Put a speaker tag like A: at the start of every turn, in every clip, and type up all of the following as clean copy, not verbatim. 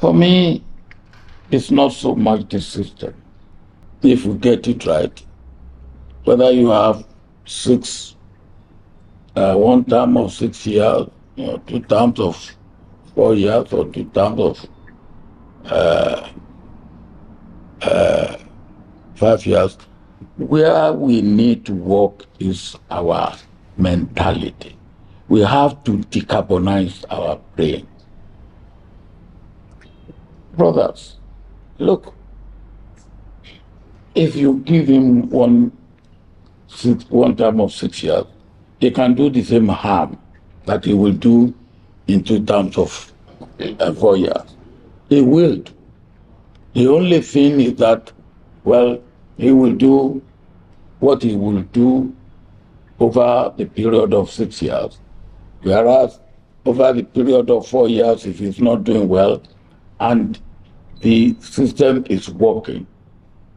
A: For me, it's not so much the system. If we get it right, whether you have one term of 6 years, 2 terms of 4 years, or 2 terms of 5 years, where we need to work is our mentality. We have to decarbonize our brain. Brothers, look, if you give him one term of 6 years, they can do the same harm that he will do in 2 terms of 4 years. He will. The only thing is that, well, he will do what he will do over the period of 6 years, whereas over the period of 4 years, if he's not doing well and the system is working,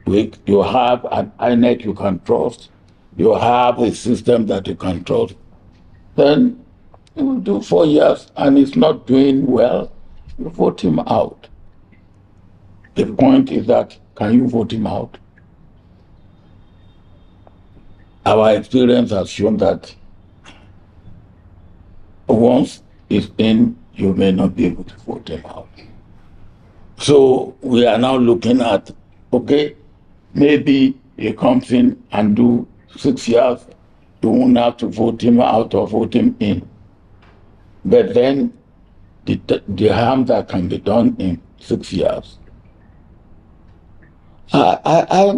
A: you have an INEC you can trust, you have a system that you can trust, then you will do 4 years and it's not doing well, you vote him out. The point is that, can you vote him out? Our experience has shown that once it's in, you may not be able to vote him out. So we are now looking at, okay, maybe he comes in and do 6 years, you won't have to vote him out or vote him in. But then the harm that can be done in 6 years, I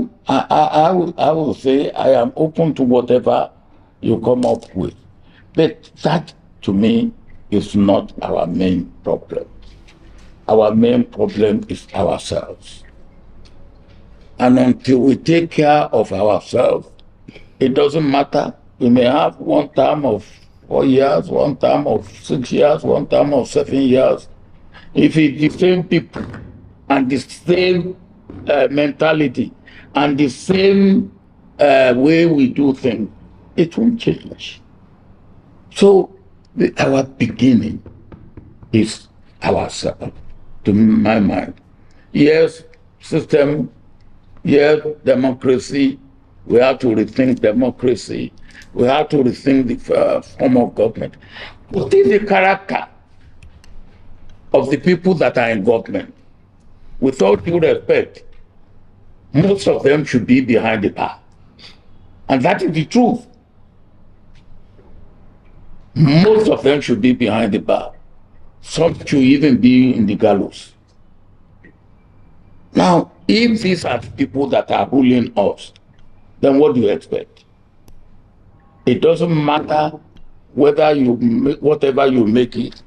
A: will say I am open to whatever you come up with. But that, to me, is not our main problem. Our main problem is ourselves. And until we take care of ourselves, it doesn't matter. We may have one term of 4 years, one term of 6 years, one term of 7 years. If it's the same people and the same mentality and the same way we do things, it won't change. So our beginning is ourselves, to my mind. Yes, system, yes, democracy. We have to rethink democracy. We have to rethink the form of government. What is the character of the people that are in government? With all due respect, most of them should be behind the bar. And that is the truth. Most of them should be behind the bar. Some should even be in the gallows. Now, if these are the people that are ruling us, then what do you expect? It doesn't matter whether you make, whatever you make it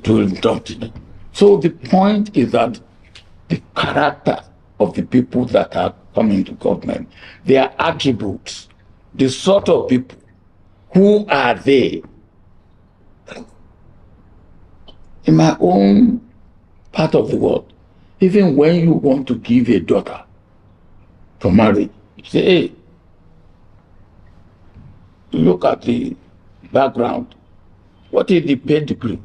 A: will not. So the point is that the character of the people that are coming to government, their attributes, the sort of people, who are they? In my own part of the world, even when you want to give a daughter to marry, you say, hey, look at the background. What is the pedigree?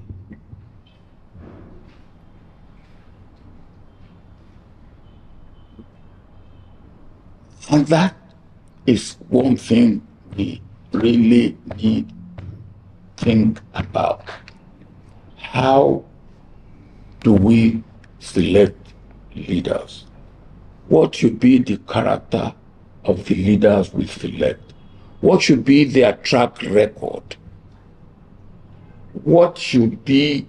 A: And that is one thing we really need to think about. How do we select leaders? What should be the character of the leaders we select? What should be their track record? What should be,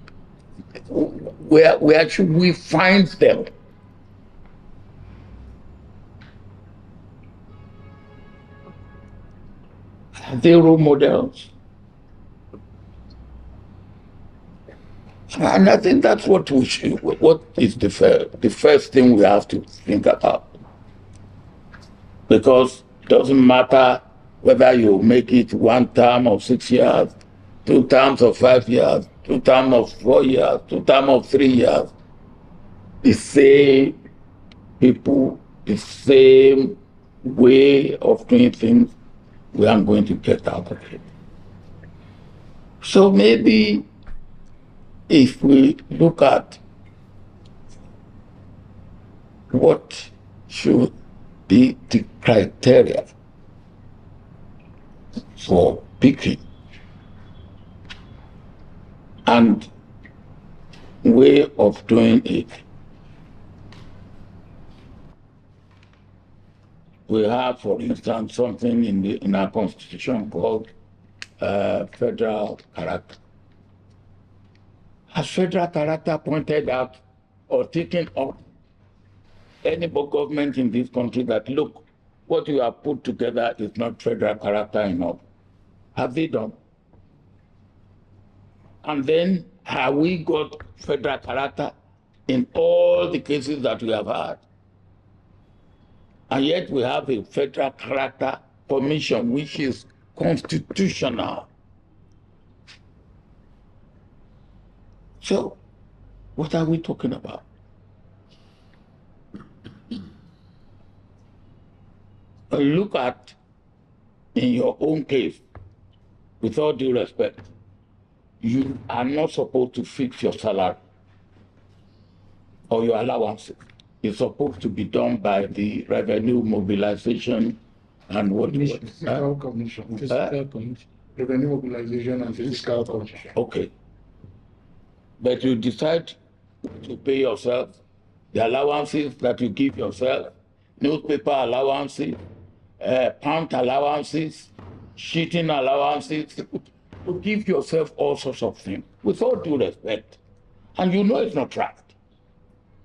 A: where should we find them? Are they role models? And I think that's what is the first thing we have to think about. Because it doesn't matter whether you make it one term of 6 years, 2 terms of 5 years, 2 terms of 4 years, 2 terms of 3 years, the same people, the same way of doing things, we aren't going to get out of it. So maybe if we look at what should be the criteria for picking and way of doing it, we have, for instance, something in our constitution called federal character. Has federal character pointed out or taken up any government in this country that, look, what you have put together is not federal character enough? Have they done? And then have we got federal character in all the cases that we have had? And yet we have a federal character commission which is constitutional. So, what are we talking about? Look at, in your own case, with all due respect, you are not supposed to fix your salary or your allowances. It's supposed to be done by the revenue mobilization and what?
B: Fiscal commission. Fiscal commission. Revenue mobilization and fiscal commission.
A: Okay. But you decide to pay yourself the allowances that you give yourself, newspaper allowances, pound allowances, sheeting allowances, to give yourself all sorts of things, with all due respect. And you know it's not right.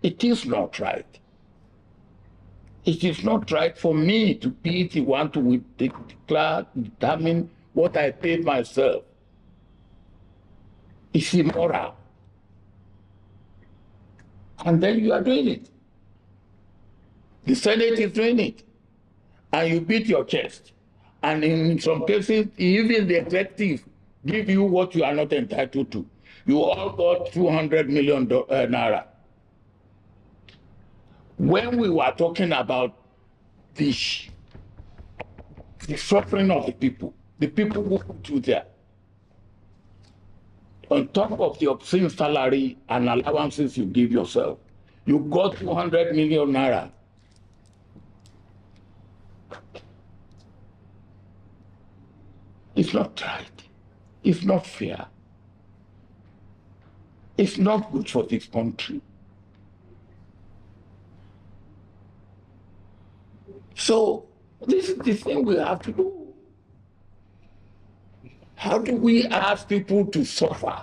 A: It is not right. It is not right for me to be the one to determine what I pay myself. It's immoral. And then you are doing it. The Senate is doing it. And you beat your chest. And in some cases, even the executive give you what you are not entitled to. You all got 200 million naira. When we were talking about the suffering of the people who put you there, on top of the obscene salary and allowances you give yourself, you got 200 million naira. It's not right. It's not fair. It's not good for this country. So this is the thing we have to do. How do we ask people to suffer?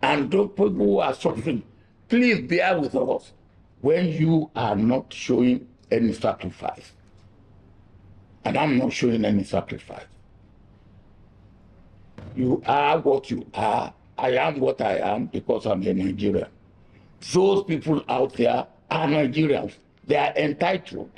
A: And those people who are suffering, please bear with us when you are not showing any sacrifice. And I'm not showing any sacrifice. You are what you are. I am what I am because I'm a Nigerian. Those people out there are Nigerians. They are entitled.